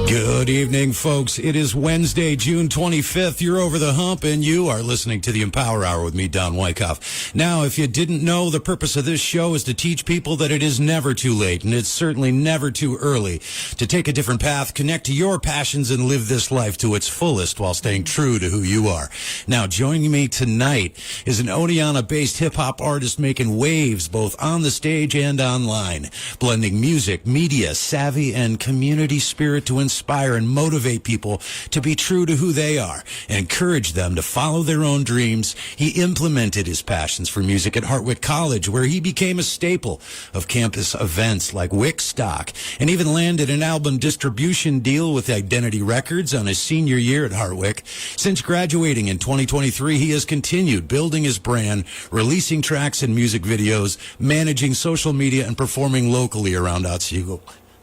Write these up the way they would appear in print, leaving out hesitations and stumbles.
Good evening, folks. It is Wednesday, June 25th. You're over the hump, and you are listening to the Empower Hour with me, Don Wyckoff. Now, if you didn't know, the purpose of this show is to teach people that it is never too late, and it's certainly never too early to take a different path, connect to your passions, and live this life to its fullest while staying true to who you are. Now, joining me tonight is an Oneonta-based hip-hop artist making waves both on the stage and online, blending music, media, savvy, and community spirit to inspire and motivate people to be true to who they are and encourage them to follow their own dreams. He implemented his passions for music at Hartwick College, where he became a staple of campus events like Wickstock, and even landed an album distribution deal with Identity Records on his senior year at Hartwick. Since graduating in 2023, he has continued building his brand, releasing tracks and music videos, managing social media, and performing locally around Otsego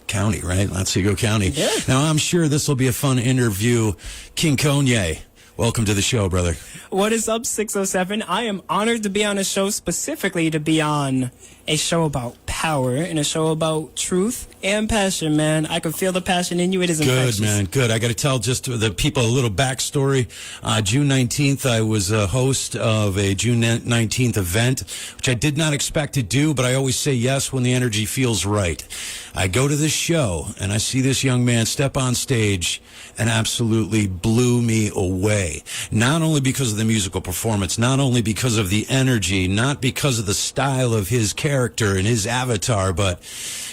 County, right? Otsego County. Yeah. Now, I'm sure this will be a fun interview. King Konye, welcome to the show, brother. What is up, 607? I am honored to be on a show, specifically to be on a show about power and a show about truth and passion, man. I can feel the passion in you. It is infectious. Good, man. Good. I got to tell just the people a little backstory. June 19th, I was a host of a June 19th event, which I did not expect to do, but I always say yes when the energy feels right. I go to this show, and I see this young man step on stage and absolutely blew me away. Not only because of the musical performance, not only because of the energy, not because of the style of his character and his avatar, but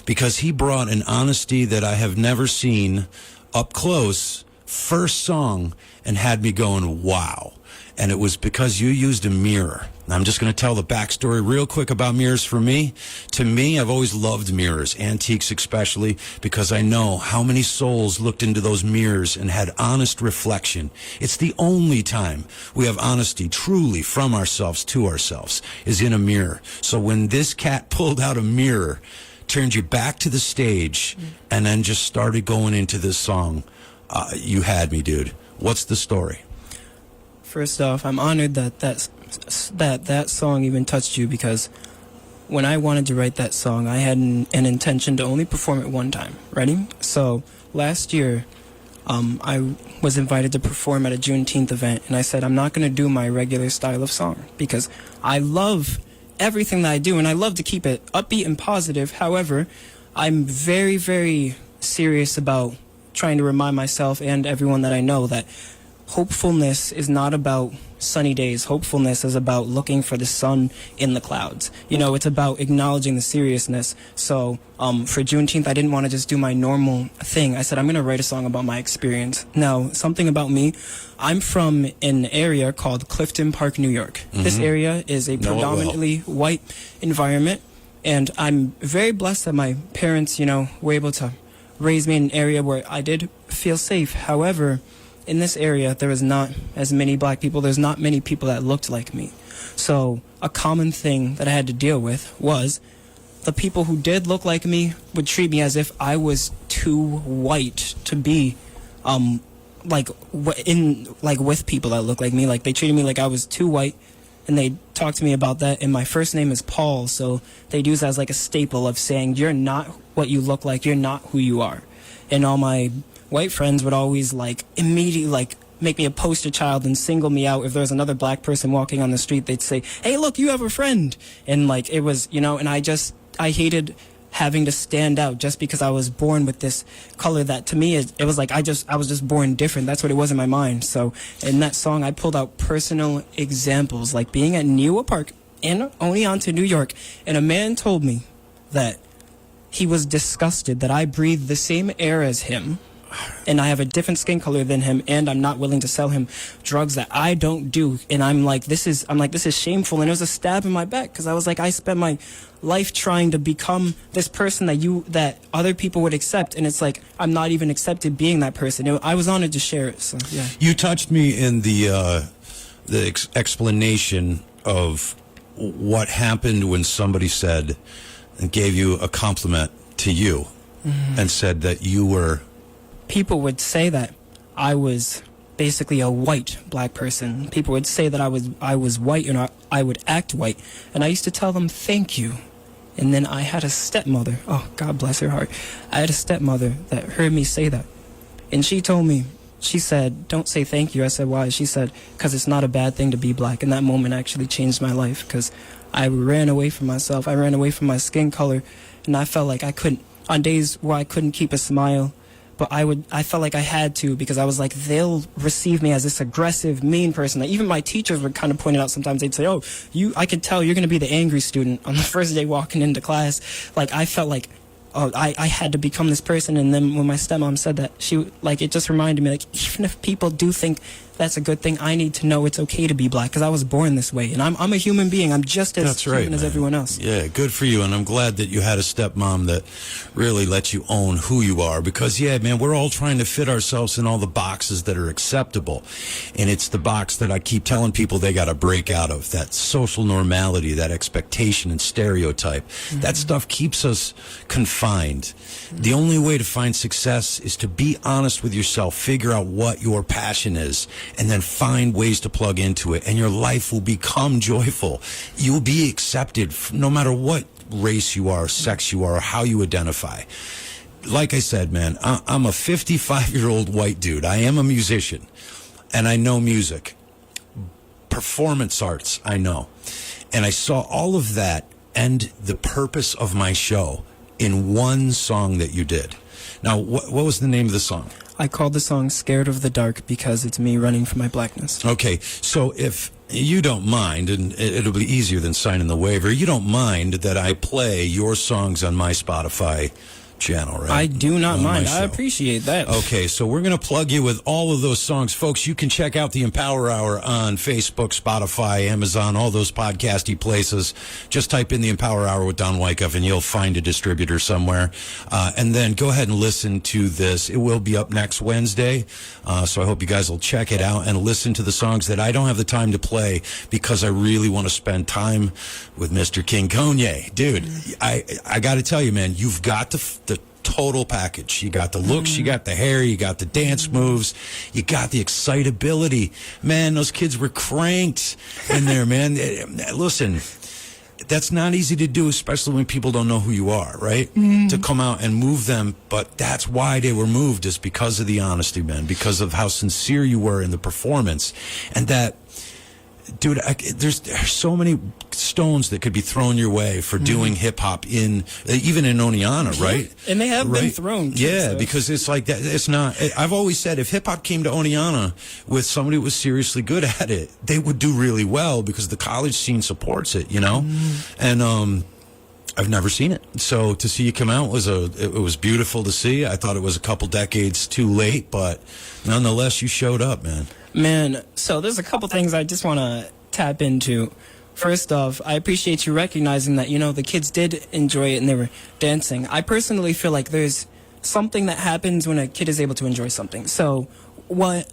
because he brought an honesty that I have never seen up close, first song, and had me going, wow. And it was because you used a mirror. I'm just going to tell the backstory real quick about mirrors for me. To me, I've always loved mirrors, antiques especially, because I know how many souls looked into those mirrors and had honest reflection. It's the only time we have honesty truly from ourselves to ourselves is in a mirror. So when this cat pulled out a mirror, turned you back to the stage, and then just started going into this song, you had me, dude. What's the story? First off, I'm honored that song even touched you, because when I wanted to write that song, I had an intention to only perform it one time. Ready? So last year, I was invited to perform at a Juneteenth event, and I said, I'm not going to do my regular style of song because I love everything that I do, and I love to keep it upbeat and positive. However, I'm very, very serious about trying to remind myself and everyone that I know that hopefulness is not about sunny days. Hopefulness is about looking for the sun in the clouds. You know, it's about acknowledging the seriousness. So for Juneteenth, I didn't want to just do my normal thing. I said, I'm going to write a song about my experience. Now, something about me, I'm from an area called Clifton Park, New York. Mm-hmm. This area is a predominantly white environment, and I'm very blessed that my parents, you know, were able to raise me in an area where I did feel safe. However, in this area, there is not as many black people. There's not many people that looked like me. So a common thing that I had to deal with was the people who did look like me would treat me as if I was too white to be with people that look like me. Like, they treated me like I was too white, and they talked to me about that. And my first name is Paul, so they'd use that as like a staple of saying, you're not what you look like, you're not who you are. And all my white friends would always immediately make me a poster child and single me out. If there was another black person walking on the street, they'd say, hey, look, you have a friend. And it was, you know, and I hated having to stand out just because I was born with this color that to me, it was like I was just born different. That's what it was in my mind. So in that song, I pulled out personal examples, like being at Newa Park in Oneonta, New York, and a man told me that he was disgusted that I breathed the same air as him, and I have a different skin color than him, and I'm not willing to sell him drugs that I don't do. And I'm like, this is shameful. And it was a stab in my back, because I was like, I spent my life trying to become this person that other people would accept, and it's like I'm not even accepted being that person. I was honored to share it. So yeah. You touched me in the explanation of what happened when somebody said and gave you a compliment to you, and said that you were. People would say that I was basically a white black person. People would say that I was white, and I would act white, and I used to tell them thank you. And then I had a stepmother. Oh, God bless her heart. I had a stepmother that heard me say that, And she told me, she said, don't say thank you. I said, why? She said, because it's not a bad thing to be black. And that moment actually changed my life, because I ran away from myself. I ran away from my skin color, and I felt like I couldn't, on days where I couldn't keep a smile, but I felt like I had to, because I was like, they'll receive me as this aggressive, mean person. Like, even my teachers would kind of point it out sometimes. They'd say, oh, I could tell you're going to be the angry student on the first day walking into class. Like, I felt like, oh, I had to become this person. And then when my stepmom said that, it just reminded me, like, even if people do think that's a good thing, I need to know it's okay to be black, because I was born this way, and I'm a human being. I'm just as human as everyone else. Yeah, good for you, and I'm glad that you had a stepmom that really let you own who you are, because, yeah, man, we're all trying to fit ourselves in all the boxes that are acceptable, and it's the box that I keep telling people they got to break out of, that social normality, that expectation and stereotype. That stuff keeps us confined. The only way to find success is to be honest with yourself, figure out what your passion is, and then find ways to plug into it, and your life will become joyful. You will be accepted no matter what race you are, sex you are, or how you identify. Like I said, man, I'm a 55-year-old white dude. I am a musician, and I know music. Performance arts, I know. And I saw all of that and the purpose of my show in one song that you did. Now, what was the name of the song? I called the song Scared of the Dark, because it's me running from my blackness. Okay, so if you don't mind, and it'll be easier than signing the waiver, you don't mind that I play your songs on my Spotify channel, right? I do not mind. I appreciate that. Okay, so we're going to plug you with all of those songs. Folks, you can check out the Empower Hour on Facebook, Spotify, Amazon, all those podcasty places. Just type in the Empower Hour with Don Wyckoff, and you'll find a distributor somewhere. And then go ahead and listen to this. It will be up next Wednesday, so I hope you guys will check it out and listen to the songs that I don't have the time to play, because I really want to spend time with Mr. King Konye. Dude, I got to tell you, man, you've got the total package. You got the looks, you got the hair, you got the dance moves, you got the excitability. Man, those kids were cranked in there, man. Listen, that's not easy to do, especially when people don't know who you are, right? To come out and move them, but that's why they were moved, is because of the honesty, man, because of how sincere you were in the performance. And that, dude, there's so many stones that could be thrown your way for doing hip hop even in Oneonta, right? And they have been thrown. Yeah, because it's like that. It's not. I've always said, if hip hop came to Oneonta with somebody who was seriously good at it, they would do really well, because the college scene supports it, you know. And I've never seen it, so to see you come out it was beautiful to see. I thought it was a couple decades too late, but nonetheless, you showed up, man. Man, so there's a couple things I just want to tap into. First off, I appreciate you recognizing that, the kids did enjoy it and they were dancing. I personally feel like there's something that happens when a kid is able to enjoy something. So,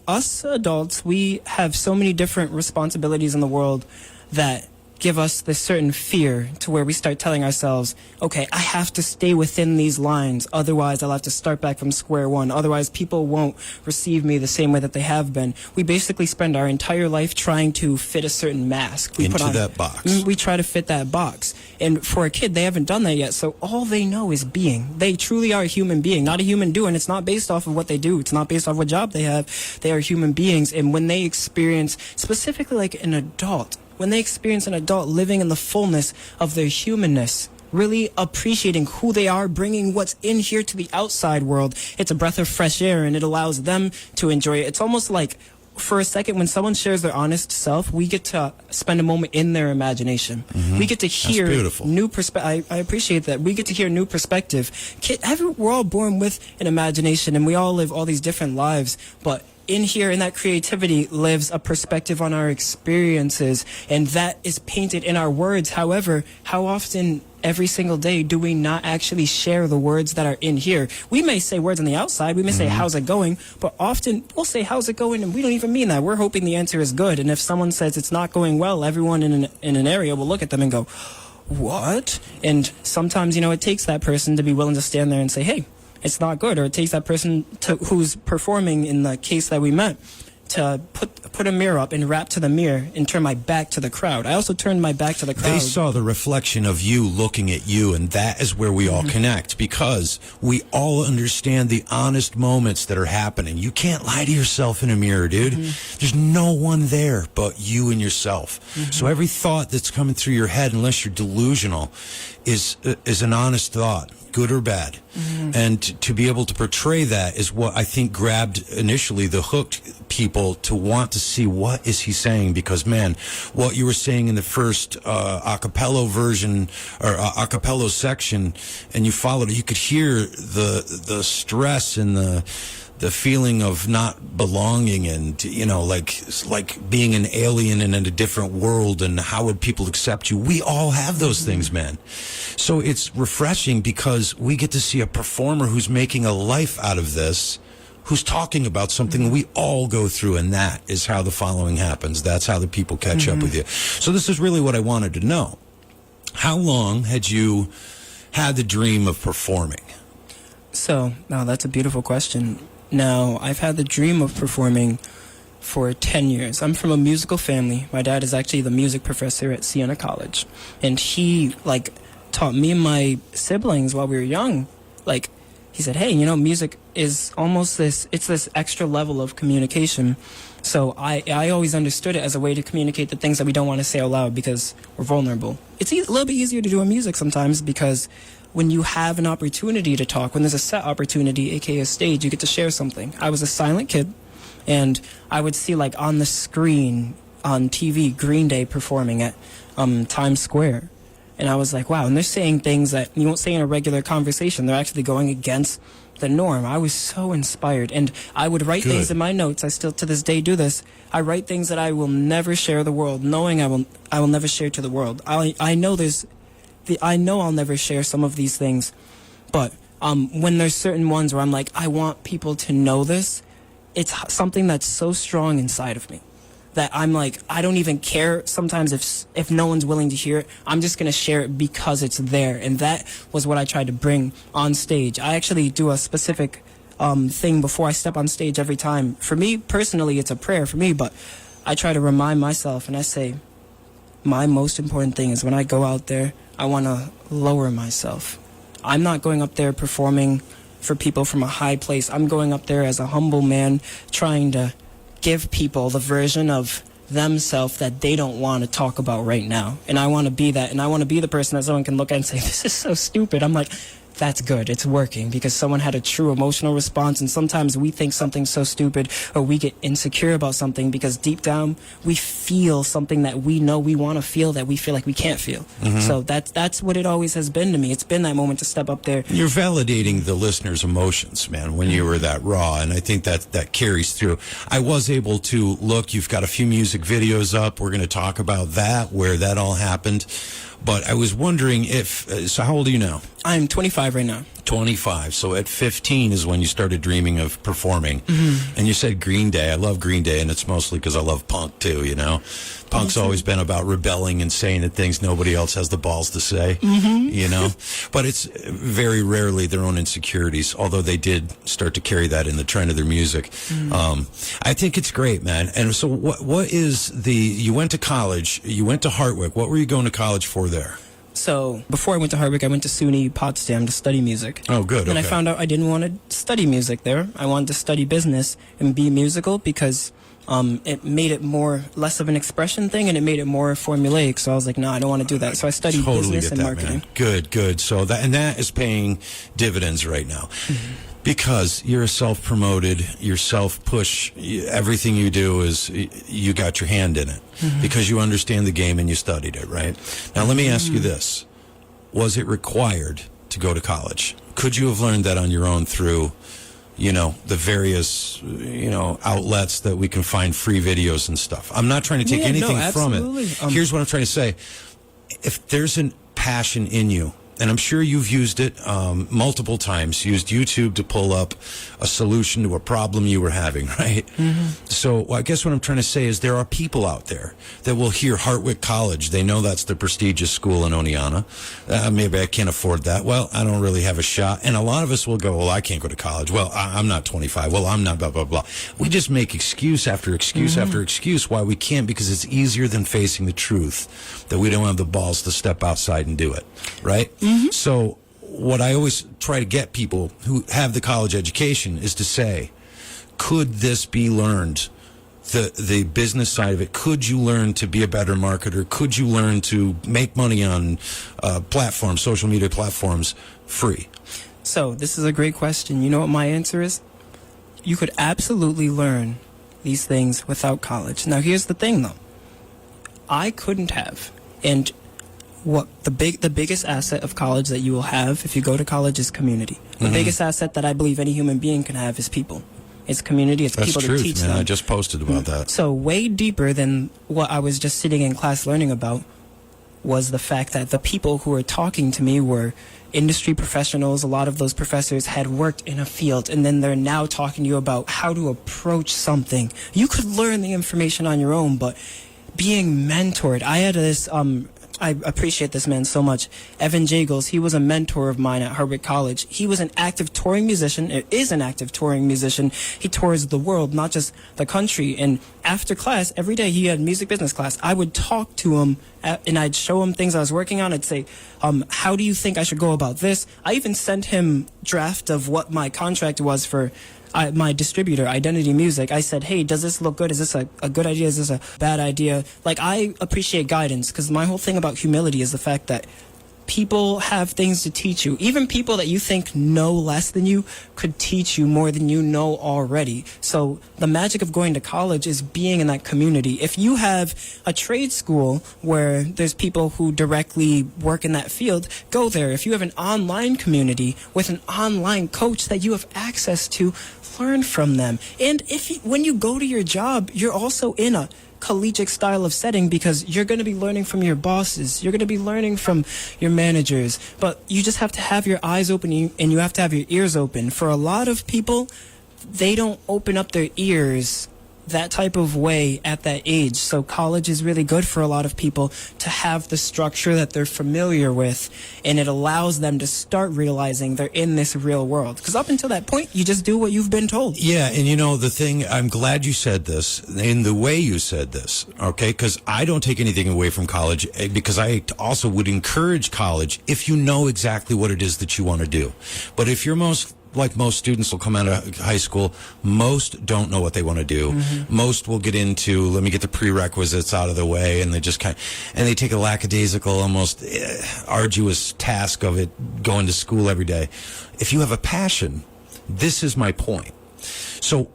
us adults, we have so many different responsibilities in the world that give us this certain fear, to where we start telling ourselves, okay, I have to stay within these lines, otherwise I'll have to start back from square one, otherwise people won't receive me the same way that they have been. We basically spend our entire life trying to fit a certain mask. That box. We try to fit that box. And for a kid, they haven't done that yet, so all they know is being. They truly are a human being, not a human doing. It's not based off of what they do. It's not based off what job they have. They are human beings, and when they experience, specifically like an adult, when they experience an adult living in the fullness of their humanness, really appreciating who they are, bringing what's in here to the outside world, it's a breath of fresh air, and it allows them to enjoy it. It's almost like, for a second, when someone shares their honest self, we get to spend a moment in their imagination. We get to hear new perspective. I appreciate that. We get to hear new perspective. We're all born with an imagination, and we all live all these different lives, but in here, in that creativity, lives a perspective on our experiences, and that is painted in our words. However, how often every single day do we not actually share the words that are in here? We may say words on the outside, we may say, how's it going? But often we'll say, how's it going? And we don't even mean that. We're hoping the answer is good. And if someone says it's not going well, everyone in an area will look at them and go, what? And sometimes, it takes that person to be willing to stand there and say, hey, it's not good. Or it takes that person who's performing, in the case that we met, to put a mirror up and rap to the mirror and turn my back to the crowd. I also turned my back to the crowd. They saw the reflection of you looking at you, and that is where we all connect, because we all understand the honest moments that are happening. You can't lie to yourself in a mirror, dude. There's no one there but you and yourself. So every thought that's coming through your head, unless you're delusional, is an honest thought, good or bad. And to be able to portray that is what I think grabbed initially the hooked people to want to see what is he saying, because man, what you were saying in the first a cappella version or a cappella section, and you followed it, you could hear the stress and the feeling of not belonging, and like being an alien and in a different world, and how would people accept you. We all have those things, man. So it's refreshing because we get to see a performer who's making a life out of this, who's talking about something we all go through, and that is how the following happens. That's how the people catch up with you. So this is really what I wanted to know. How long had you had the dream of performing? So, now that's a beautiful question. Now, I've had the dream of performing for 10 years. I'm from a musical family. My dad is actually the music professor at Siena College. And he, taught me and my siblings while we were young. He said, hey, music is almost this extra level of communication. So I always understood it as a way to communicate the things that we don't want to say out loud because we're vulnerable. It's a little bit easier to do in music sometimes because when you have an opportunity to talk, when there's a set opportunity, aka a stage, you get to share something. I was a silent kid, and I would see on the screen on TV Green Day performing at Times Square, and I was like, wow. And they're saying things that you won't say in a regular conversation. They're actually going against the norm. I was so inspired, and I would write things in my notes. I still to this day do this. I write things that I will never share the world, knowing I will never share to the world. I know I'll never share some of these things, but when there's certain ones where I'm like, I want people to know this, it's something that's so strong inside of me that I'm like, I don't even care sometimes if no one's willing to hear it. I'm just going to share it because it's there. And that was what I tried to bring on stage. I actually do a specific thing before I step on stage every time. For me, personally, it's a prayer for me, but I try to remind myself, and I say, my most important thing is when I go out there, I want to lower myself. I'm not going up there performing for people from a high place. I'm going up there as a humble man trying to give people the version of themselves that they don't want to talk about right now. And I want to be that. And I want to be the person that someone can look at and say, this is so stupid. I'm like, that's good. It's working because someone had a true emotional response. And sometimes we think something's so stupid or we get insecure about something because deep down we feel something that we know we want to feel that we feel like we can't feel. So that's what it always has been to me. It's been that moment to step up there. You're validating the listener's emotions, man, when you were that raw. And I think that carries through. I was able to look. You've got a few music videos up. We're going to talk about that, where that all happened. But I was wondering so how old are you now? I'm 25 right now. 25. So at 15 is when you started dreaming of performing. And you said Green Day. I love Green Day, and it's mostly because I love punk too, Punk's always been about rebelling and saying the things nobody else has the balls to say, But it's very rarely their own insecurities, although they did start to carry that in the trend of their music. I think it's great, man. And so what is you went to college, you went to Hartwick. What were you going to college for there? So before I went to Hartwick, I went to SUNY Potsdam to study music. Oh, good. And I found out I didn't want to study music there. I wanted to study business and be musical because it made it less of an expression thing, and it made it more formulaic. So I was like, no, I don't want to do that. So I studied business and marketing. Man. Good. So that is paying dividends right now. Because you're a self-promoted, you're self-push, everything you do is, you got your hand in it. Because you understand the game and you studied it, right? Now, let me ask you this. Was it required to go to college? Could you have learned that on your own through, the various, outlets that we can find free videos and stuff? I'm not trying to take anything from it. Here's what I'm trying to say. If there's a passion in you, and I'm sure you've used it multiple times, used YouTube to pull up a solution to a problem you were having, right? So I guess what I'm trying to say is there are people out there that will hear Hartwick College. They know that's the prestigious school in Oneonta. Maybe I can't afford that. Well, I don't really have a shot. And a lot of us will go, well, I can't go to college. Well, I'm not 25. Well, I'm not blah, blah, blah. We just make excuse after excuse after excuse why we can't, because it's easier than facing the truth that we don't have the balls to step outside and do it, right? So what I always try to get people who have the college education is to say, could this be learned? The business side of it, could you learn to be a better marketer? Could you learn to make money on platforms, social media platforms, free? So this is a great question. You know what my answer is? You could absolutely learn these things without college. Now here's the thing though. I couldn't have. And what the biggest asset of college that you will have if you go to college is community. The biggest asset that I believe any human being can have is people. It's community. It's people to teach them. I just posted about that. So way deeper than what I was just sitting in class learning about was the fact that the people who were talking to me were industry professionals. A lot of those professors had worked in a field, and then they're now talking to you about how to approach something. You could learn the information on your own, but being mentored. I had this I appreciate this man so much. Evan Jagels, he was a mentor of mine at Hartwick College. He was an active touring musician. It is an active touring musician. He tours the world, not just the country. And after class, every day he had music business class. I would talk to him and I'd show him things I was working on. I'd say, how do you think I should go about this? I even sent him draft of what my contract was for my distributor, Identity Music. I said, hey, does this look good? Is this a good idea? Is this a bad idea? Like, I appreciate guidance, because my whole thing about humility is the fact that people have things to teach you. Even people that you think know less than you could teach you more than you know already. So the magic of going to college is being in that community. If you have a trade school where there's people who directly work in that field, go there. If you have an online community with an online coach that you have access to, learn from them. And when you go to your job, you're also in a collegiate style of setting, because you're going to be learning from your bosses, you're going to be learning from your managers, but you just have to have your eyes open and you have to have your ears open. For a lot of people, they don't open up their ears that type of way at that age. So college is really good for a lot of people to have the structure that they're familiar with, and it allows them to start realizing they're in this real world. Because up until that point, you just do what you've been told. Yeah, and you know, the thing, I'm glad you said this in the way you said this, okay? Because I don't take anything away from college, because I also would encourage college if you know exactly what it is that you want to do. But if you're like most students will come out of high school, most don't know what they want to do. Most will get into, let me get the prerequisites out of the way, and they just and they take a lackadaisical, almost arduous task of it, going to school every day. If you have a passion, this is my point. So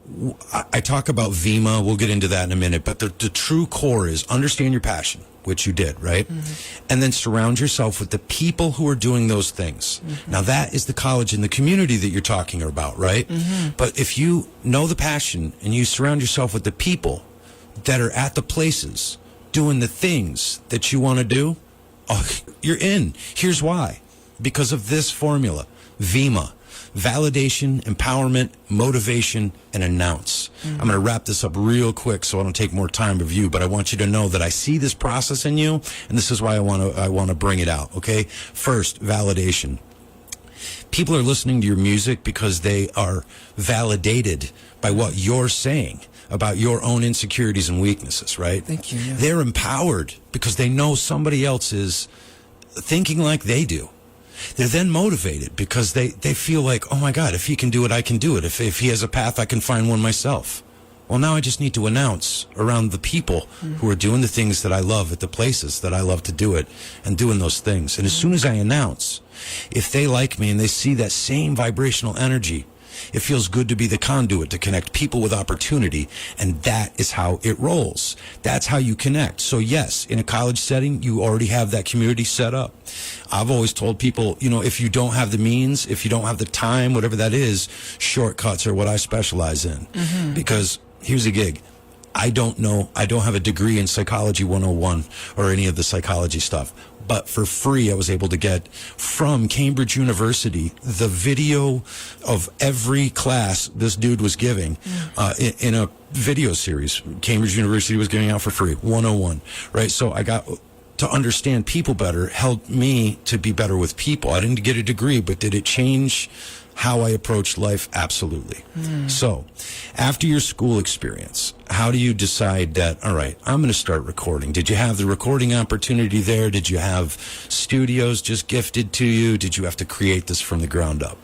I talk about VEMA, we'll get into that in a minute, but the true core is understand your passion, which you did, right? And then surround yourself with the people who are doing those things. Now that is the college and the community that you're talking about, right? But if you know the passion and you surround yourself with the people that are at the places doing the things that you want to do, you're in. Here's why. Because of this formula, VEMA. Validation, empowerment, motivation, and announce. I'm going to wrap this up real quick so I don't take more time of you, but I want you to know that I see this process in you, and this is why I want to bring it out, okay? First, validation. People are listening to your music because they are validated by what you're saying about your own insecurities and weaknesses, right? Thank you. Yeah. They're empowered because they know somebody else is thinking like they do. They're then motivated because they feel like, oh my God, if he can do it, I can do it. If he has a path, I can find one myself. Well, now I just need to announce around the people who are doing the things that I love at the places that I love to do it and doing those things. And as soon as I announce, if they like me and they see that same vibrational energy, it feels good to be the conduit to connect people with opportunity, and that is how it rolls. That's how you connect. So yes, in a college setting, you already have that community set up. I've always told people, you know, if you don't have the means, if you don't have the time, whatever that is, shortcuts are what I specialize in. Because here's a gig. I don't have a degree in Psychology 101 or any of the psychology stuff. but for free, I was able to get from Cambridge University the video of every class this dude was giving in a video series. Cambridge University was giving out for free, 101, right? So I got to understand people better, helped me to be better with people. I didn't get a degree, but did it change how I approached life? Absolutely. So, after your school experience, how do you decide that, all right, I'm going to start recording? Did you have the recording opportunity there? Did you have studios just gifted to you? Did you have to create this from the ground up?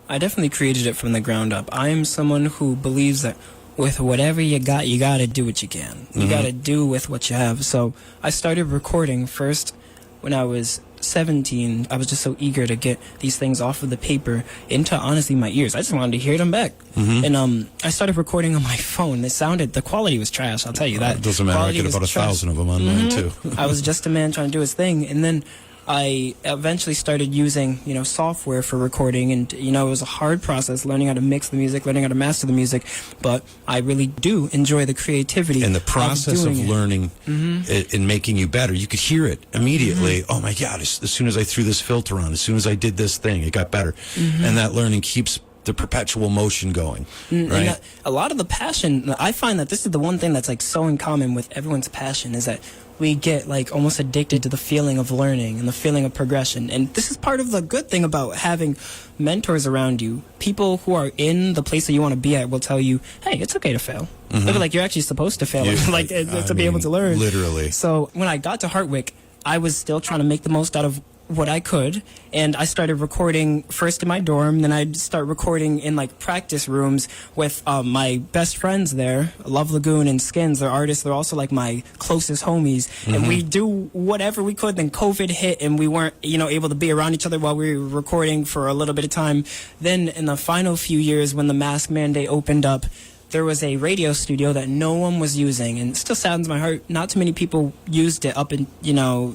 I definitely created it from the ground up. I am someone who believes that with whatever you got to do what you can. You got to do with what you have. So I started recording first when I was 17. I was just so eager to get these things off of the paper into, honestly, my ears. I just wanted to hear them back. And I started recording on my phone. The quality was trash, I'll tell you that. It doesn't matter. I get about 1,000 of them on mine, too. I was just a man trying to do his thing. And then I eventually started using, software for recording, and, it was a hard process learning how to mix the music, learning how to master the music, but I really do enjoy the creativity. And the process of learning and making you better, you could hear it immediately. Oh my God, as soon as I threw this filter on, as soon as I did this thing, it got better. And that learning keeps the perpetual motion going, right? And a lot of the passion, I find that this is the one thing that's like so in common with everyone's passion, is that we get like almost addicted to the feeling of learning and the feeling of progression. And this is part of the good thing about having mentors around you. People who are in the place that you want to be at will tell you, hey, it's okay to fail. They'll be like, you're actually supposed to fail, to be able to learn. Literally. So when I got to Hartwick, I was still trying to make the most out of what I could, and I started recording first in my dorm, then I'd start recording in like practice rooms with my best friends there, Love Lagoon and Skins. They're artists, they're also like my closest homies, and we do whatever we could. Then COVID hit and we weren't able to be around each other while we were recording for a little bit of time. Then in the final few years, when the mask mandate opened up, there was a radio studio that no one was using, and it still saddens my heart. Not too many people used it up in,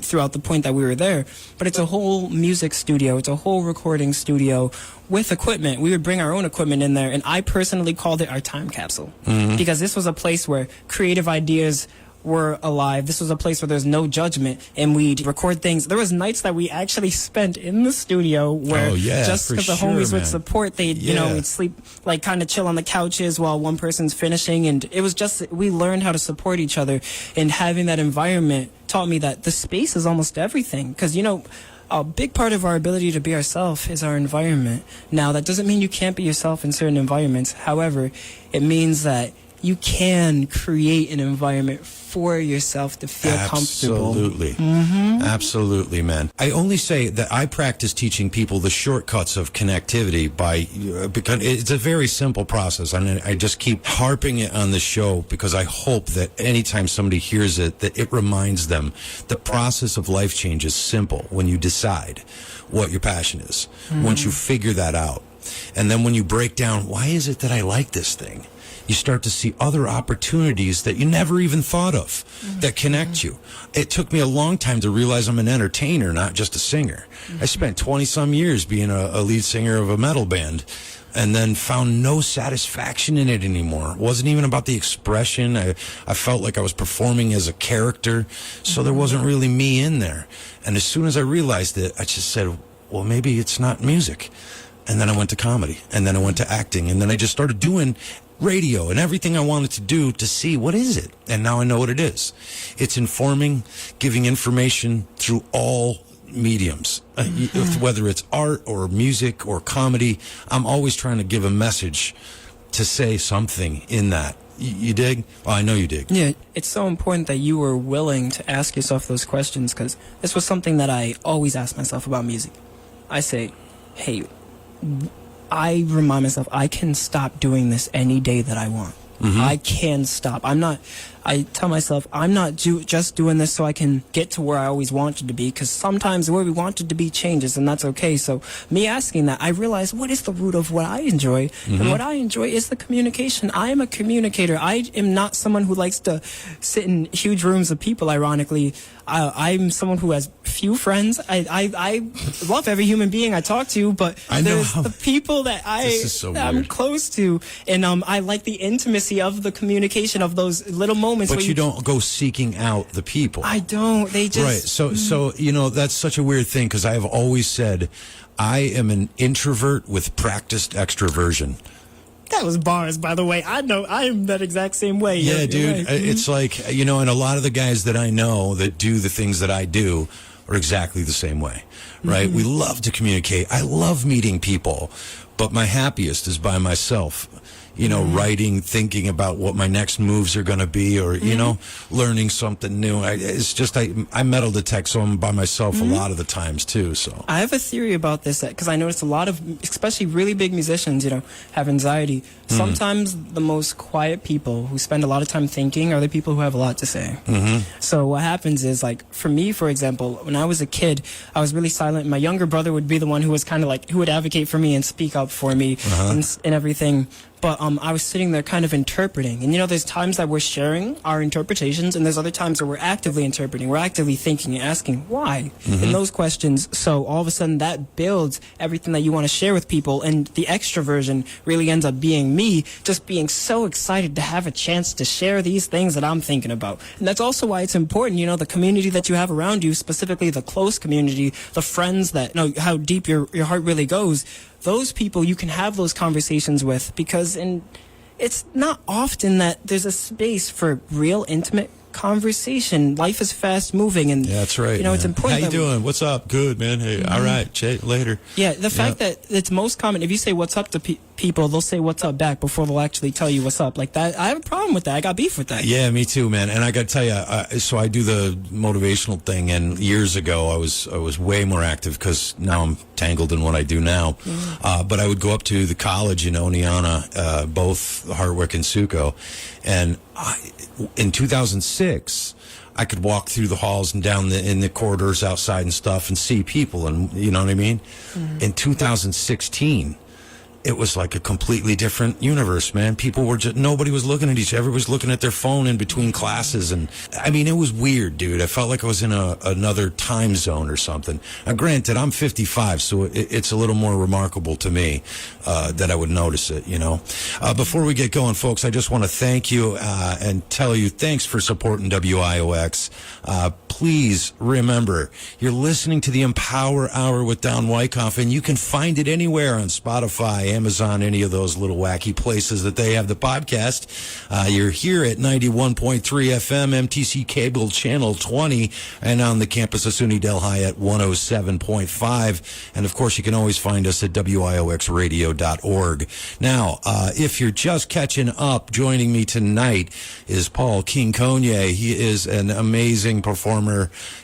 throughout the point that we were there. But it's a whole music studio. It's a whole recording studio with equipment. We would bring our own equipment in there, and I personally called it our time capsule. Because this was a place where creative ideas were alive. This was a place where there's no judgment, and we'd record things. There was nights that we actually spent in the studio where just because the homies would support, they'd, we'd sleep, like kind of chill on the couches while one person's finishing. And it was just, we learned how to support each other, and having that environment taught me that the space is almost everything. Because, a big part of our ability to be ourselves is our environment. Now, that doesn't mean you can't be yourself in certain environments. However, it means that you can create an environment for yourself to feel comfortable. Absolutely. Absolutely, man. I only say that I practice teaching people the shortcuts of connectivity because it's a very simple process. And I just keep harping it on the show because I hope that anytime somebody hears it, that it reminds them the process of life change is simple when you decide what your passion is. Once you figure that out. And then when you break down, why is it that I like this thing? You start to see other opportunities that you never even thought of that connect you. It took me a long time to realize I'm an entertainer, not just a singer. I spent 20-some years being a lead singer of a metal band, and then found no satisfaction in it anymore. It wasn't even about the expression. I felt like I was performing as a character, so there wasn't really me in there. And as soon as I realized it, I just said, well, maybe it's not music. And then I went to comedy, and then I went to acting, and then I just started doing radio and everything I wanted to do to see what is it. And now I know what it is. It's informing, giving information through all mediums, whether it's art or music or comedy. I'm always trying to give a message to say something in that. You dig? Well, I know you dig. Yeah, it's so important that you were willing to ask yourself those questions, because this was something that I always ask myself about music. I say, hey, I remind myself I can stop doing this any day that I want. I can stop. I tell myself I'm not just doing this so I can get to where I always wanted to be, because sometimes where we wanted to be changes, and that's okay. So me asking that, I realized what is the root of what I enjoy, and what I enjoy is the communication. I am a communicator. I am not someone who likes to sit in huge rooms of people, ironically. I'm someone who has few friends. I love every human being I talk to, but there's the people that I'm close to, and I like the intimacy of the communication of those little moments. But you don't go seeking out the people. I don't. They just right. So that's such a weird thing, because I have always said I am an introvert with practiced extroversion. That was bars, by the way. I know I am that exact same way. Yeah, dude. Right. It's like, and a lot of the guys that I know that do the things that I do are exactly the same way, right? We love to communicate. I love meeting people, but my happiest is by myself. Writing, thinking about what my next moves are going to be, or, learning something new. It's just, I metal detect, so I'm by myself a lot of the times, too. So I have a theory about this, because I noticed a lot of, especially really big musicians, have anxiety. Sometimes the most quiet people who spend a lot of time thinking are the people who have a lot to say. So what happens is, like, for me, for example, when I was a kid, I was really silent. My younger brother would be the one who was kind of like, who would advocate for me and speak up for me and everything. But I was sitting there kind of interpreting. And, there's times that we're sharing our interpretations, and there's other times where we're actively interpreting. We're actively thinking and asking why in those questions. So all of a sudden that builds everything that you want to share with people. And the extroversion really ends up being me, just being so excited to have a chance to share these things that I'm thinking about. And that's also why it's important, the community that you have around you, specifically the close community, the friends that know how deep your heart really goes. Those people you can have those conversations with, because it's not often that there's a space for real intimate conversation. Life is fast moving, and that's right. It's important. How you doing? What's up? Good, man. Hey, all right. Later. Yeah, the fact that it's most common, if you say what's up to people, they'll say what's up back before they'll actually tell you what's up. Like that, I have a problem with that. I got beef with that. Yeah, me too, man. And I got to tell you, so I do the motivational thing, and years ago I was way more active, because now I'm tangled in what I do now. But I would go up to the college, Niana, both Hartwick and Suco, and in 2006, I could walk through the halls and down in the corridors outside and stuff and see people, and you know what I mean? In 2016, it was like a completely different universe, man. People were just, nobody was looking at each other. Everybody was looking at their phone in between classes. And I mean, it was weird, dude. I felt like I was in another time zone or something. Now, granted, I'm 55, so it's a little more remarkable to me that I would notice it, Before we get going, folks, I just want to thank you and tell you thanks for supporting WIOX. Please remember, you're listening to the Empower Hour with Don Wyckoff, and you can find it anywhere on Spotify, Amazon, any of those little wacky places that they have the podcast. You're here at 91.3 FM, MTC Cable Channel 20, and on the campus of SUNY Delhi at 107.5. And, of course, you can always find us at WIOXradio.org. Now, if you're just catching up, joining me tonight is Paul King Konye. He is an amazing performer,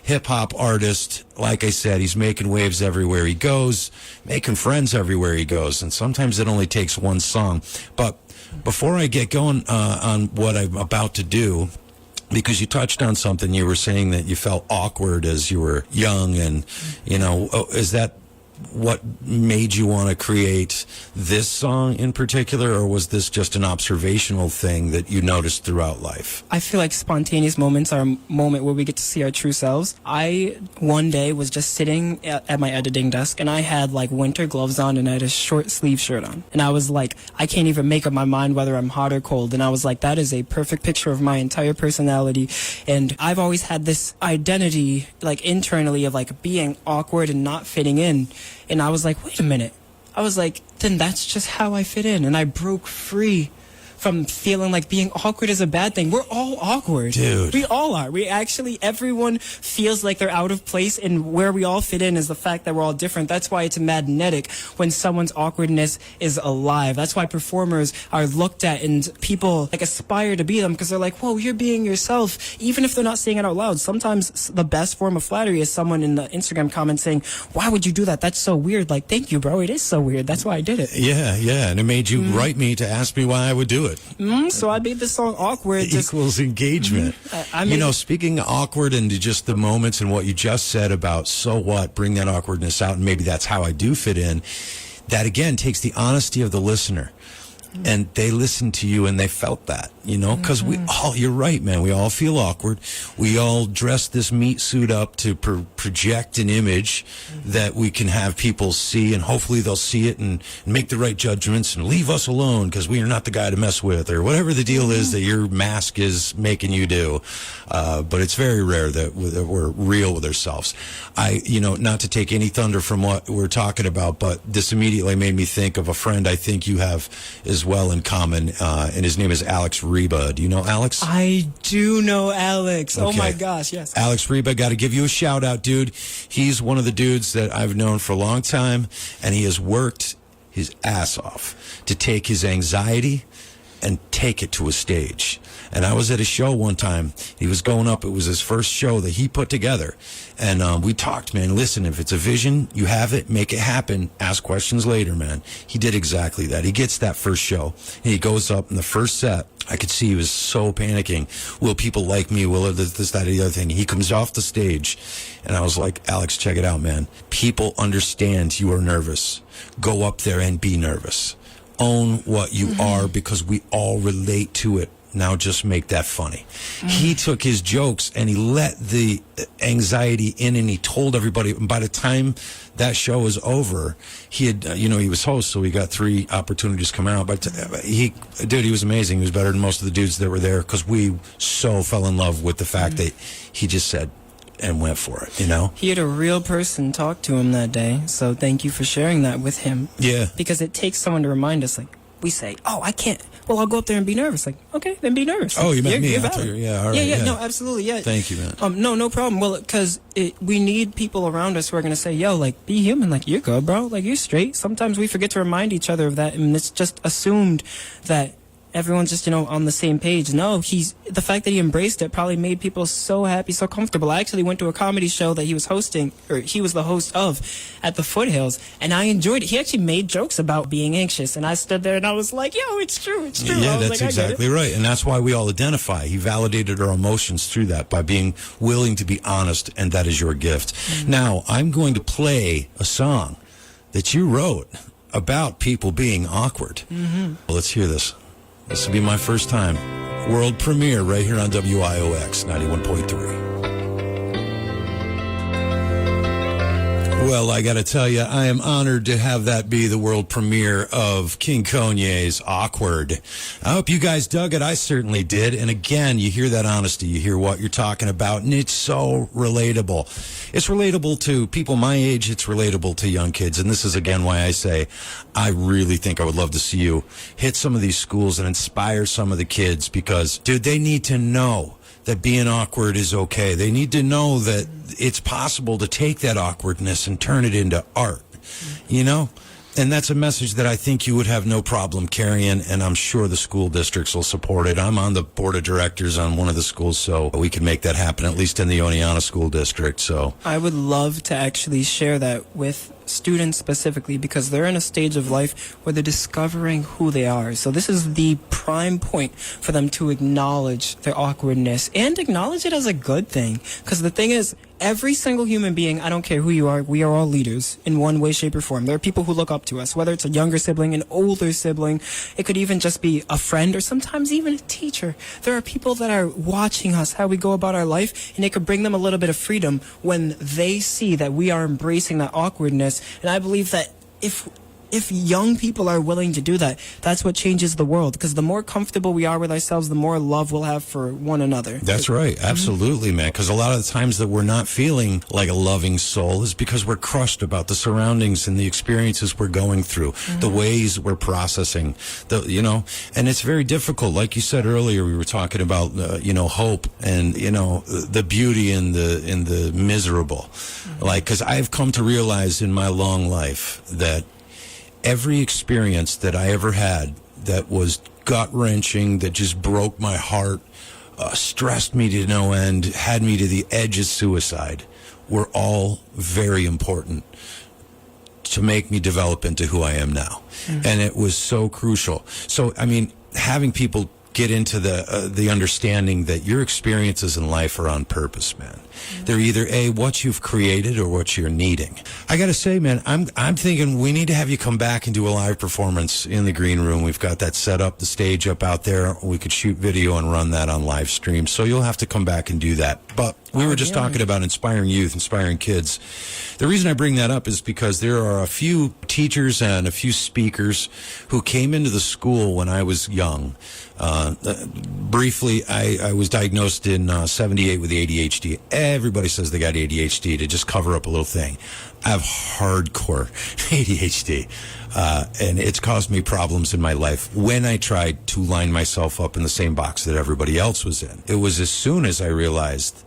hip-hop artist. Like I said, he's making waves everywhere he goes, making friends everywhere he goes, and sometimes it only takes one song. But before I get going on what I'm about to do, because you touched on something, you were saying that you felt awkward as you were young, and, is that what made you want to create this song in particular, or was this just an observational thing that you noticed throughout life? I feel like spontaneous moments are a moment where we get to see our true selves. I, one day, was just sitting at my editing desk, and I had, like, winter gloves on, and I had a short sleeve shirt on. And I was like, I can't even make up my mind whether I'm hot or cold. And I was like, that is a perfect picture of my entire personality. And I've always had this identity, like, internally of, like, being awkward and not fitting in. And I was like, wait a minute. I was like, then that's just how I fit in. And I broke free from feeling like being awkward is a bad thing. We're all awkward. Dude. We all are. Everyone feels like they're out of place, and where we all fit in is the fact that we're all different. That's why it's magnetic when someone's awkwardness is alive. That's why performers are looked at and people like aspire to be them, because they're like, whoa, you're being yourself, even if they're not saying it out loud. Sometimes the best form of flattery is someone in the Instagram comments saying, why would you do that? That's so weird. Like, thank you, bro. It is so weird. That's why I did it. Yeah. And it made you write me to ask me why I would do it. So I made this song awkward. Equals engagement. Speaking of awkward and just the moments and what you just said about so what, bring that awkwardness out, and maybe that's how I do fit in. That, again, takes the honesty of the listener. And they listened to you and they felt that, you know, because you're right, man. We all feel awkward. We all dress this meat suit up to project an image that we can have people see, and hopefully they'll see it and make the right judgments and leave us alone because we are not the guy to mess with, or whatever the deal is that your mask is making you do. But it's very rare that we're real with ourselves. Not to take any thunder from what we're talking about, but this immediately made me think of a friend I think you have as well in common, and his name is Alex Reba. Do you know Alex? I do know Alex. Okay. Oh my gosh, yes. Alex Reba, got to give you a shout out, dude. He's one of the dudes that I've known for a long time, and he has worked his ass off to take his anxiety and take it to a stage. And I was at a show one time. He was going up. It was his first show that he put together. And we talked, man. Listen, if it's a vision, you have it, make it happen. Ask questions later, man. He did exactly that. He gets that first show. And he goes up in the first set. I could see he was so panicking. Will people like me? Will this, that, or the other thing? He comes off the stage. And I was like, Alex, check it out, man. People understand you are nervous. Go up there and be nervous. Own what you are, because we all relate to it. Now just make that funny. He took his jokes and he let the anxiety in, and he told everybody. And by the time that show was over, he had, he was host, so he got 3 opportunities to come out. But he was amazing. He was better than most of the dudes that were there, because we so fell in love with the fact that he just said and went for it, He had a real person talk to him that day, so thank you for sharing that with him. Yeah. Because it takes someone to remind us, like, we say, oh, I can't. Well, I'll go up there and be nervous. Like, okay, then be nervous. Oh, you meant me. You're I thought all right. Yeah, no, absolutely, yeah. Thank you, man. No problem. Well, because we need people around us who are going to say, yo, like, be human. Like, you're good, bro. Like, you're straight. Sometimes we forget to remind each other of that, and it's just assumed that everyone's just, on the same page. No, the fact that he embraced it probably made people so happy, so comfortable. I actually went to a comedy show that he was hosting, or he was the host of, at the Foothills, and I enjoyed it. He actually made jokes about being anxious, and I stood there and I was like, yo, it's true. Yeah, that's exactly right. And that's why we all identify. He validated our emotions through that by being willing to be honest, and that is your gift. Now, I'm going to play a song that you wrote about people being awkward. Well, let's hear this. This will be my first time. World premiere right here on WIOX 91.3. Well, I got to tell you, I am honored to have that be the world premiere of King Konye's Awkward. I hope you guys dug it. I certainly did. And again, you hear that honesty. You hear what you're talking about, and it's so relatable. It's relatable to people my age. It's relatable to young kids. And this is, again, why I say I really think I would love to see you hit some of these schools and inspire some of the kids, because, dude, they need to know that being awkward is okay. They need to know that it's possible to take that awkwardness and turn it into art, And that's a message that I think you would have no problem carrying, and I'm sure the school districts will support it. I'm on the board of directors on one of the schools, so we can make that happen, at least in the Oneonta School District. So I would love to actually share that with students specifically, because they're in a stage of life where they're discovering who they are. So this is the prime point for them to acknowledge their awkwardness and acknowledge it as a good thing. Because the thing is, every single human being, I don't care who you are, we are all leaders in one way, shape, or form. There are people who look up to us, whether it's a younger sibling, an older sibling. It could even just be a friend, or sometimes even a teacher. There are people that are watching us, how we go about our life, and it could bring them a little bit of freedom when they see that we are embracing that awkwardness. And I believe that if young people are willing to do that, that's what changes the world. Because the more comfortable we are with ourselves, the more love we'll have for one another. That's right. Absolutely, man. Because a lot of the times that we're not feeling like a loving soul is because we're crushed about the surroundings and the experiences we're going through, the ways we're processing, and it's very difficult. Like you said earlier, we were talking about, hope and, the beauty in the miserable. Because I've come to realize in my long life that every experience that I ever had that was gut-wrenching, that just broke my heart, stressed me to no end, had me to the edge of suicide, were all very important to make me develop into who I am now. And it was so crucial. So, having people get into the understanding that your experiences in life are on purpose, man. They're either what you've created or what you're needing. I got to say, man, I'm thinking we need to have you come back and do a live performance in the green room. We've got that set up, the stage up out there. We could shoot video and run that on live stream. So you'll have to come back and do that. But we were just talking about inspiring youth, inspiring kids. The reason I bring that up is because there are a few teachers and a few speakers who came into the school when I was young. Briefly, I was diagnosed in 78 with ADHD. Everybody says they got ADHD to just cover up a little thing. I have hardcore ADHD, and it's caused me problems in my life when I tried to line myself up in the same box that everybody else was in. It was as soon as I realized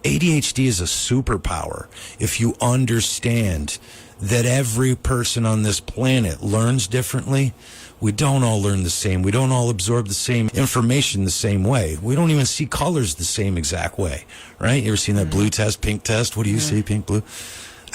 ADHD is a superpower if you understand that every person on this planet learns differently. We don't all learn the same. We don't all absorb the same information the same way. We don't even see colors the same exact way, right? You ever seen that blue test, pink test? What do you see, pink, blue?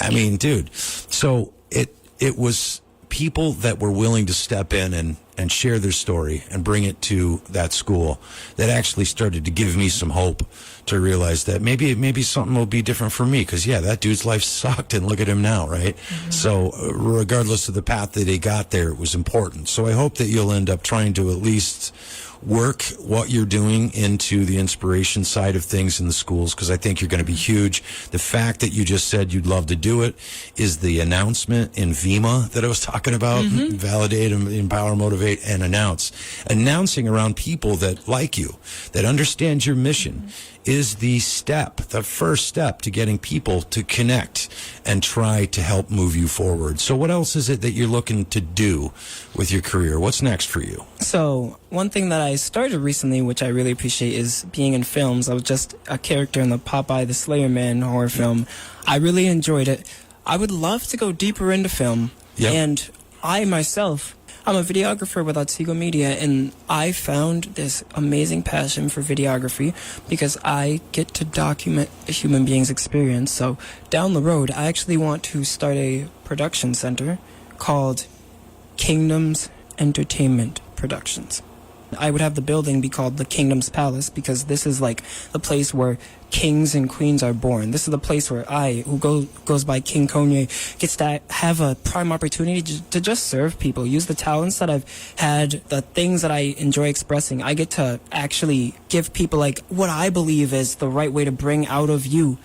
I mean, dude, so it was people that were willing to step in and share their story and bring it to that school that actually started to give me some hope to realize that maybe something will be different for me. Because, yeah, that dude's life sucked, and look at him now, right? So regardless of the path that he got there, it was important. So I hope that you'll end up trying to at least work what you're doing into the inspiration side of things in the schools, because I think you're going to be huge. The fact that you just said you'd love to do it is the announcement in VEMA that I was talking about. Validate, empower, motivate, and announce. Announcing around people that like you, that understand your mission, is the first step to getting people to connect and try to help move you forward. So what else is it that you're looking to do with your career? What's next for you? So one thing that I started recently, which I really appreciate, is being in films. I was just a character in the Popeye the Slayer Man horror film. I really enjoyed it. I would love to go deeper into film. And I myself, I'm a videographer with Otsego Media, and I found this amazing passion for videography because I get to document a human being's experience. So down the road, I actually want to start a production center called Kingdoms Entertainment Productions. I would have the building be called the Kingdom's Palace because this is like the place where kings and queens are born. This is the place where I, who goes by King Konye, gets to have a prime opportunity to just serve people, use the talents that I've had, the things that I enjoy expressing. I get to actually give people like what I believe is the right way to bring out of you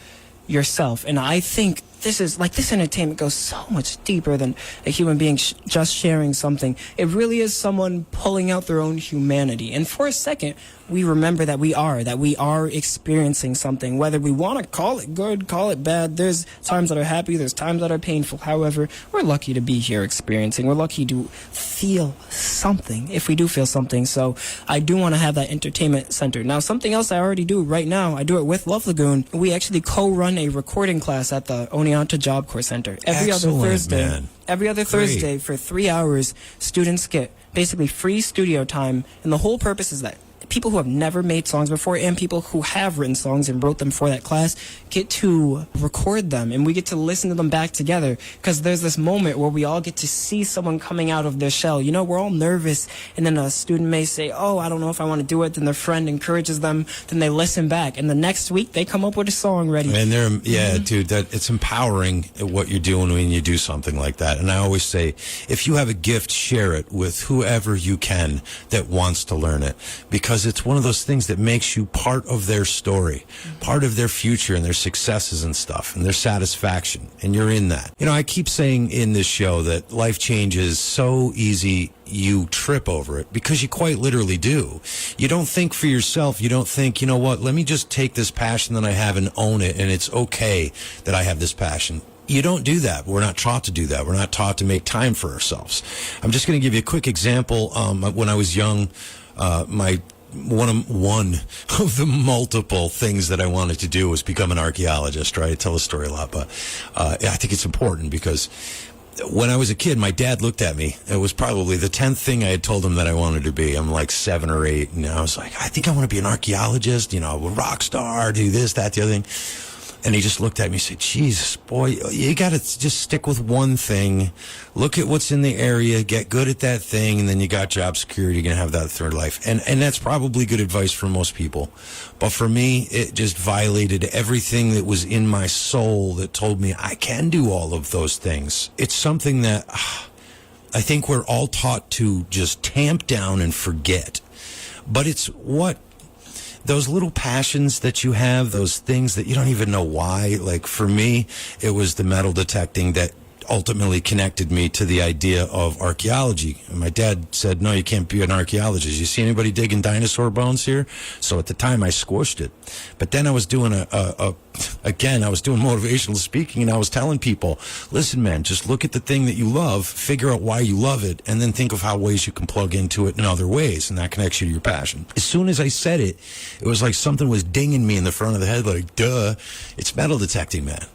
yourself. And I think this entertainment goes so much deeper than a human being just sharing something. It really is someone pulling out their own humanity. And for a second, we remember that we are experiencing something, whether we want to call it good, call it bad. There's times that are happy, there's times that are painful. However, we're lucky to be here experiencing. We're lucky to feel something, if we do feel something. So I do want to have that entertainment center. Now, something else I already do right now, I do it with Love Lagoon. We actually co-run a recording class at the Oneonta Job Corps Center. Every other Thursday for 3 hours, students get basically free studio time. And the whole purpose is that people who have never made songs before and people who have written songs and wrote them for that class get to record them, and we get to listen to them back together, because there's this moment where we all get to see someone coming out of their shell. You know, we're all nervous, and then a student may say, oh, I don't know if I want to do it. Then their friend encourages them. Then they listen back, and the next week they come up with a song ready. And dude, that it's empowering what you're doing when you do something like that. And I always say, if you have a gift, share it with whoever you can that wants to learn it, because it's one of those things that makes you part of their story, part of their future and their successes and stuff and their satisfaction. And you're in that. You know, I keep saying in this show that life change is so easy you trip over it, because you quite literally do. You don't think for yourself. You don't think, you know what, let me just take this passion that I have and own it, and it's okay that I have this passion. You don't do that. We're not taught to do that. We're not taught to make time for ourselves. I'm just going to give you a quick example. When I was young, one of the multiple things that I wanted to do was become an archaeologist, right? I tell the story a lot, but I think it's important because when I was a kid, my dad looked at me. It was probably the 10th thing I had told him that I wanted to be. I'm like 7 or 8, and I was like, I think I want to be an archaeologist, you know, a rock star, do this, that, the other thing. And he just looked at me and said, Jesus, boy, you got to just stick with one thing. Look at what's in the area, get good at that thing, and then you got job security, you're going to have that third life. And that's probably good advice for most people. But for me, it just violated everything that was in my soul that told me I can do all of those things. It's something that I think we're all taught to just tamp down and forget. But it's what... those little passions that you have, those things that you don't even know why. Like for me, it was the metal detecting that ultimately connected me to the idea of archaeology. And my dad said, no, you can't be an archaeologist. You see anybody digging dinosaur bones here? So at the time I squished it. But then I was doing I was doing motivational speaking, and I was telling people, listen, man, just look at the thing that you love, figure out why you love it, and then think of how ways you can plug into it in other ways, and that connects you to your passion. As soon as I said it, it was like something was dinging me in the front of the head, like, duh, it's metal detecting, man.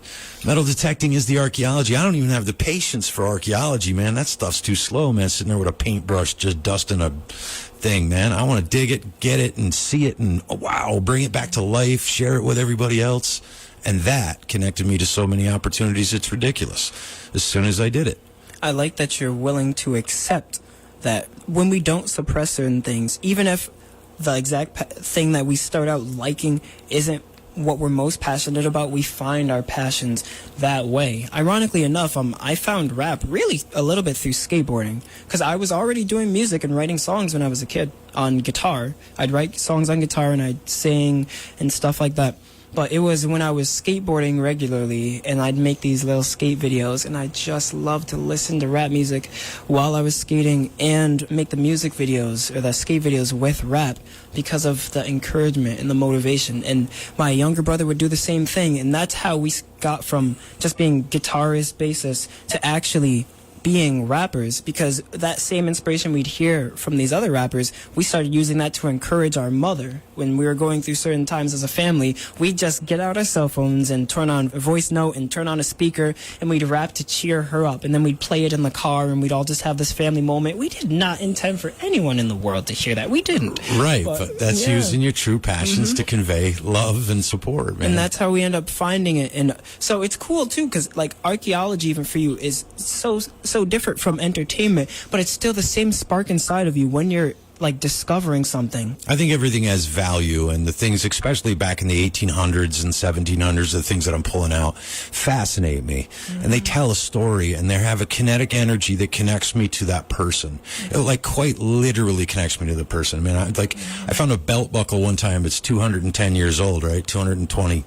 Metal detecting is the archaeology. I don't even have the patience for archaeology, man. That stuff's too slow, man, sitting there with a paintbrush just dusting a thing, man. I want to dig it, get it, and see it, and wow, bring it back to life, share it with everybody else. And that connected me to so many opportunities, it's ridiculous, as soon as I did it. I like that you're willing to accept that when we don't suppress certain things, even if the exact thing that we start out liking isn't what we're most passionate about, we find our passions that way. Ironically enough, I found rap really a little bit through skateboarding, because I was already doing music and writing songs when I was a kid on guitar. I'd write songs on guitar and I'd sing and stuff like that. But it was when I was skateboarding regularly, and I'd make these little skate videos, and I just loved to listen to rap music while I was skating and make the music videos or the skate videos with rap because of the encouragement and the motivation. And my younger brother would do the same thing, and that's how we got from just being guitarists, bassists, to actually being rappers, because that same inspiration we'd hear from these other rappers, we started using that to encourage our mother. When we were going through certain times as a family, we'd just get out our cell phones and turn on a voice note and turn on a speaker, and we'd rap to cheer her up, and then we'd play it in the car, and we'd all just have this family moment. We did not intend for anyone in the world to hear that. We didn't. Right, but that's using your true passions to convey love and support, man. And that's how we end up finding it. And so it's cool too, because like archaeology, even for you, is so different from entertainment, but it's still the same spark inside of you when you're like discovering something. I think everything has value, and the things, especially back in the 1800s and 1700s, the things that I'm pulling out fascinate me. And they tell a story, and they have a kinetic energy that connects me to that person. It like quite literally connects me to the person. I mean, I found a belt buckle one time. It's 210 years old, right? 220.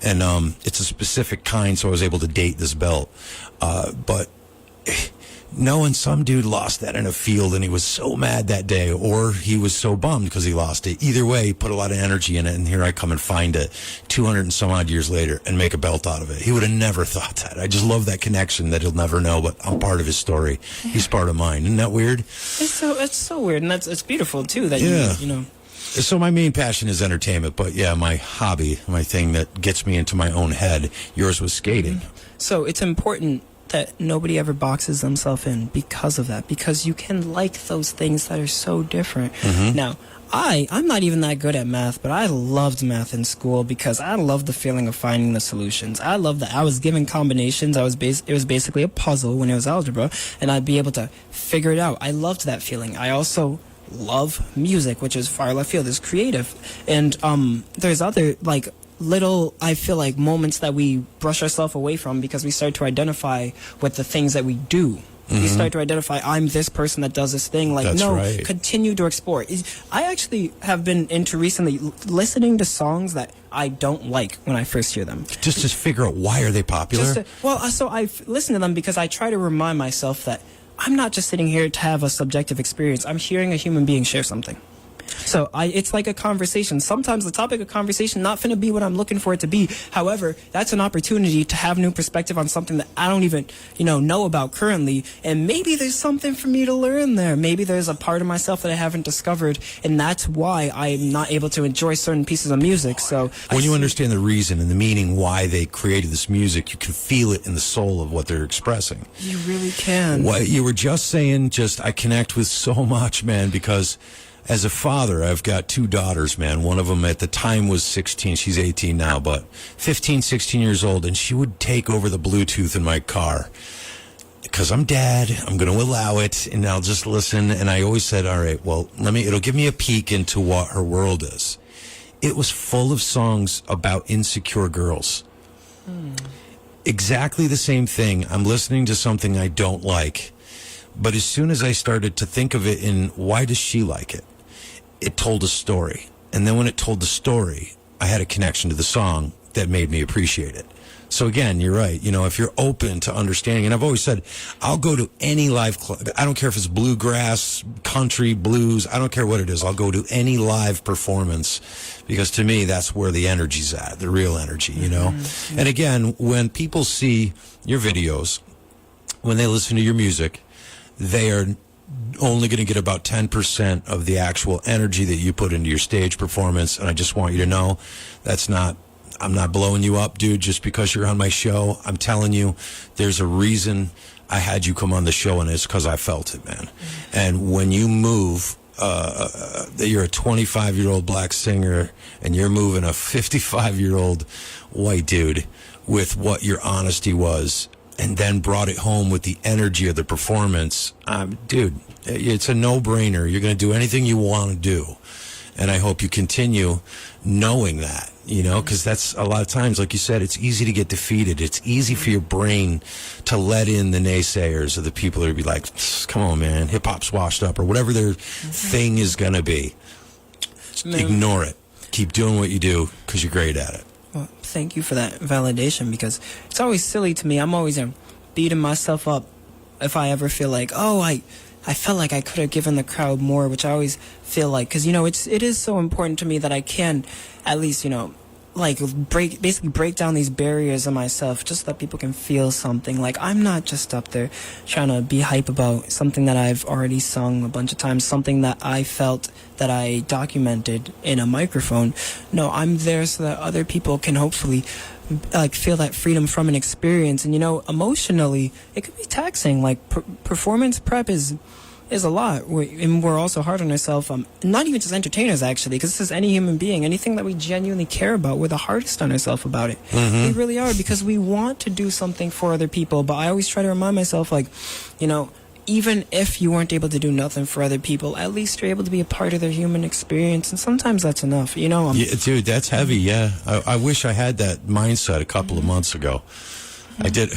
And it's a specific kind, so I was able to date this belt. But knowing some dude lost that in a field and he was so mad that day, or he was so bummed because he lost it. Either way, he put a lot of energy in it, and here I come and find it 200 and some odd years later and make a belt out of it. He would have never thought that. I just love that connection that he'll never know, but I'm part of his story. He's part of mine. Isn't that weird? It's so weird, and it's beautiful too that you know. So my main passion is entertainment, but yeah, my hobby, my thing that gets me into my own head, yours was skating. So it's important that nobody ever boxes themselves in because of that, because you can like those things that are so different. Now, I'm not even that good at math, but I loved math in school because I loved the feeling of finding the solutions. I loved that I was given combinations. It was basically a puzzle when it was algebra, and I'd be able to figure it out. I loved that feeling. I also love music, which is far left field, is creative. And there's other like little, I feel like, moments that we brush ourselves away from because we start to identify with the things that we do. We start to identify, I'm this person that does this thing. Like, That's no, right. Continue to explore. I actually have been into recently listening to songs that I don't like when I first hear them. Just to figure out why are they popular? So I've listened to them because I try to remind myself that I'm not just sitting here to have a subjective experience. I'm hearing a human being share something. So it's like a conversation. Sometimes the topic of conversation not finna be what I'm looking for it to be. However, that's an opportunity to have new perspective on something that I don't even, know about currently. And maybe there's something for me to learn there. Maybe there's a part of myself that I haven't discovered, and that's why I'm not able to enjoy certain pieces of music. So when you understand the reason and the meaning why they created this music, you can feel it in the soul of what they're expressing. You really can. What you were just saying, I connect with so much, man, because as a father, I've got 2 daughters, man. One of them at the time was 16. She's 18 now, but 15, 16 years old. And she would take over the Bluetooth in my car. Because I'm dad, I'm going to allow it, and I'll just listen. And I always said, all right, well, it'll give me a peek into what her world is. It was full of songs about insecure girls. Exactly the same thing. I'm listening to something I don't like. But as soon as I started to think of it in why does she like it, it told a story. And then when it told the story, I had a connection to the song that made me appreciate it. So again, you're right. You know, if you're open to understanding, and I've always said, I'll go to any live club. I don't care if it's bluegrass, country, blues. I don't care what it is. I'll go to any live performance because to me, that's where the energy's at, the real energy, you know? Mm-hmm. And again, when people see your videos, when they listen to your music, they are only going to get about 10% of the actual energy that you put into your stage performance. And I just want you to know I'm not blowing you up, dude, just because you're on my show. I'm telling you, there's a reason I had you come on the show, and it's because I felt it, man. Mm-hmm. And when you move, you're a 25-year-old black singer, and you're moving a 55-year-old white dude with what your honesty was, and then brought it home with the energy of the performance, dude, it's a no-brainer. You're going to do anything you want to do. And I hope you continue knowing that, you know, because that's a lot of times, like you said, it's easy to get defeated. It's easy for your brain to let in the naysayers or the people that would be like, come on, man, hip hop's washed up or whatever their thing is going to be. Ignore it. Keep doing what you do because you're great at it. Well, thank you for that validation because it's always silly to me. I'm always beating myself up if I ever feel like, I felt like I could have given the crowd more, which I always feel like, because, you know, it is so important to me that I can at least, you know, like basically break down these barriers in myself just so that people can feel something. Like, I'm not just up there trying to be hype about something that I've already sung a bunch of times, something that I felt that I documented in a microphone. No, I'm there so that other people can hopefully like feel that freedom from an experience. And, you know, emotionally it could be taxing. Like performance prep is a lot, and we're also hard on ourselves, not even just entertainers actually, because this is any human being, anything that we genuinely care about, we're the hardest on ourselves about it. We really are, because we want to do something for other people. But I always try to remind myself, like, you know, even if you weren't able to do nothing for other people, at least you're able to be a part of their human experience, and sometimes that's enough, you know. Yeah, dude, that's heavy. Yeah, I wish I had that mindset a couple of months ago. I did.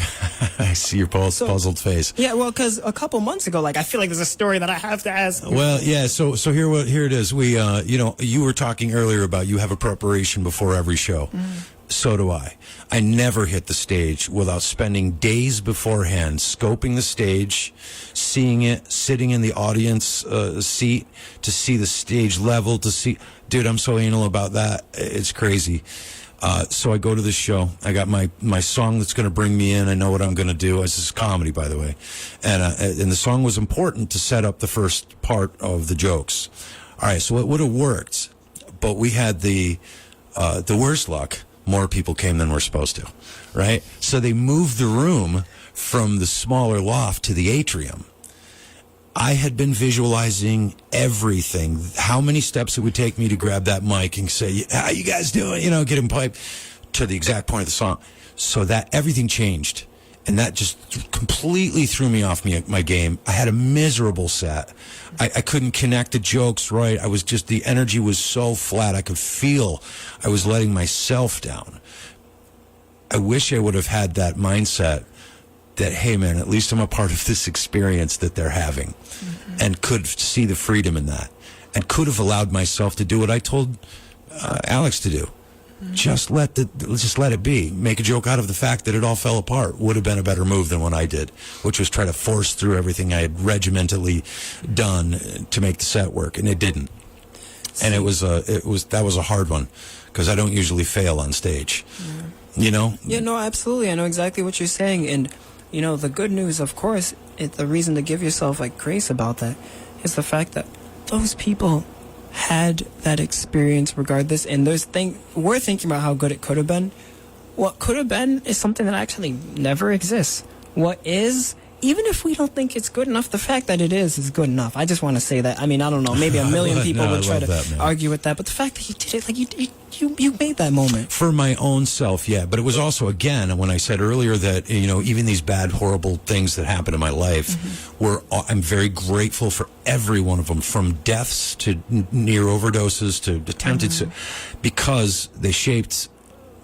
I see your puzzled face. Yeah, well, because a couple months ago, like, I feel like there's a story that I have to ask. Well, yeah. So here it is. We, you know, you were talking earlier about you have a preparation before every show. So do I. I never hit the stage without spending days beforehand scoping the stage, seeing it, sitting in the audience seat to see the stage level, to see. Dude, I'm so anal about that. It's crazy. So I go to the show. I got my song that's going to bring me in. I know what I'm going to do. This is comedy, by the way. And the song was important to set up the first part of the jokes. All right, so it would have worked, but we had the worst luck. More people came than we're supposed to, right? So they moved the room from the smaller loft to the atrium. I had been visualizing everything, how many steps it would take me to grab that mic and say, how you guys doing? You know, get him piped to the exact point of the song. So that everything changed. And that just completely threw me off my game. I had a miserable set. I couldn't connect the jokes right. The energy was so flat. I could feel I was letting myself down. I wish I would have had that mindset that, hey, man, at least I'm a part of this experience that they're having, and could see the freedom in that, and could have allowed myself to do what I told Alex to do. Just let it be. Make a joke out of the fact that it all fell apart. Would have been a better move than what I did, which was try to force through everything I had regimentally done to make the set work, and it didn't. And that was a hard one, because I don't usually fail on stage. You know? Yeah, no, absolutely. I know exactly what you're saying, and you know, the good news, of course, the reason to give yourself like grace about that is the fact that those people had that experience regardless, and we're thinking about how good it could have been. What could have been is something that actually never exists. What is even if we don't think it's good enough, the fact that it is good enough. I just want to say that. I mean, I don't know, maybe a million people would try to argue with that, but the fact that you did it, like you made that moment. For my own self, yeah. But it was also, again, when I said earlier that, even these bad, horrible things that happen in my life, I'm very grateful for every one of them, from deaths to near overdoses to attempted, because they shaped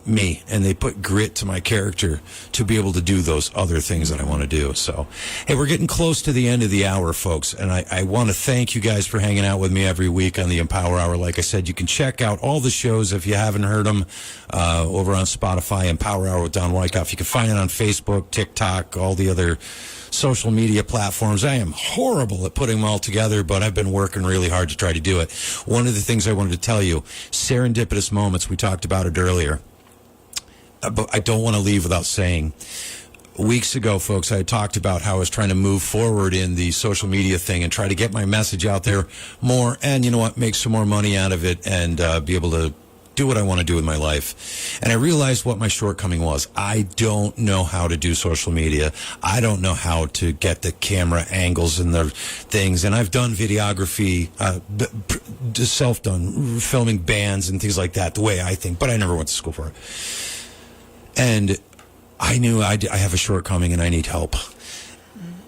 me, and they put grit to my character to be able to do those other things that I want to do. So, hey, we're getting close to the end of the hour, folks, and I want to thank you guys for hanging out with me every week on the Empower Hour. Like I said, you can check out all the shows if you haven't heard them over on Spotify. Empower Hour with Don Wyckoff. You can find it on Facebook, TikTok, all the other social media platforms. I am horrible at putting them all together, but I've been working really hard to try to do it. One of the things I wanted to tell you, serendipitous moments, we talked about it earlier. But I don't want to leave without saying, weeks ago, folks, I talked about how I was trying to move forward in the social media thing and try to get my message out there more, and make some more money out of it, and be able to do what I want to do with my life. And I realized what my shortcoming was. I don't know how to do social media. I don't know how to get the camera angles and the things. And I've done videography, self-done, filming bands and things like that, the way I think, but I never went to school for it. And I knew I have a shortcoming and I need help.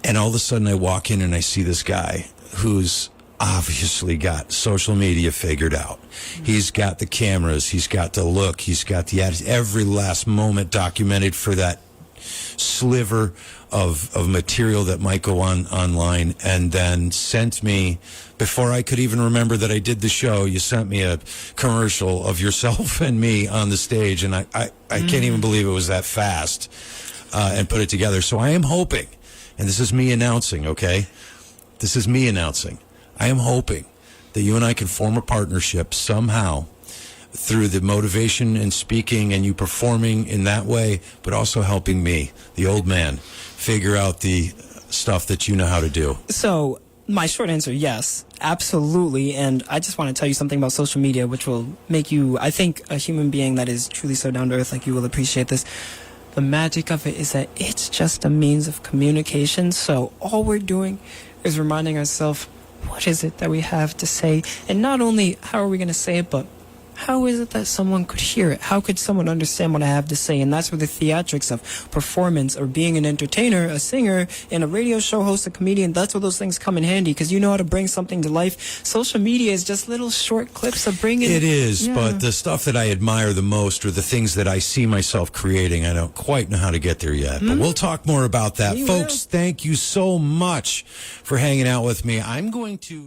And all of a sudden I walk in and I see this guy who's obviously got social media figured out. He's got the cameras, he's got the look, he's got the attitude, every last moment documented for that sliver of material that might go on online, and then sent me, before I could even remember that I did the show, you sent me a commercial of yourself and me on the stage, and I can't even believe it was that fast, and put it together. So I am hoping, and this is me announcing, okay? This is me announcing. I am hoping that you and I can form a partnership somehow through the motivation and speaking and you performing in that way, but also helping me, the old man, figure out the stuff that you know how to do. So my short answer, yes, absolutely. And I just want to tell you something about social media, which will make you, I think, a human being that is truly so down to earth, like you will appreciate this. The magic of it is that it's just a means of communication. So all we're doing is reminding ourselves, what is it that we have to say? And not only how are we going to say it, but how is it that someone could hear it? How could someone understand what I have to say? And that's where the theatrics of performance or being an entertainer, a singer, and a radio show host, a comedian, that's where those things come in handy, because you know how to bring something to life. Social media is just little short clips of bringing it. It is, but the stuff that I admire the most are the things that I see myself creating. I don't quite know how to get there yet, but we'll talk more about that. Folks, thank you so much for hanging out with me. I'm going to...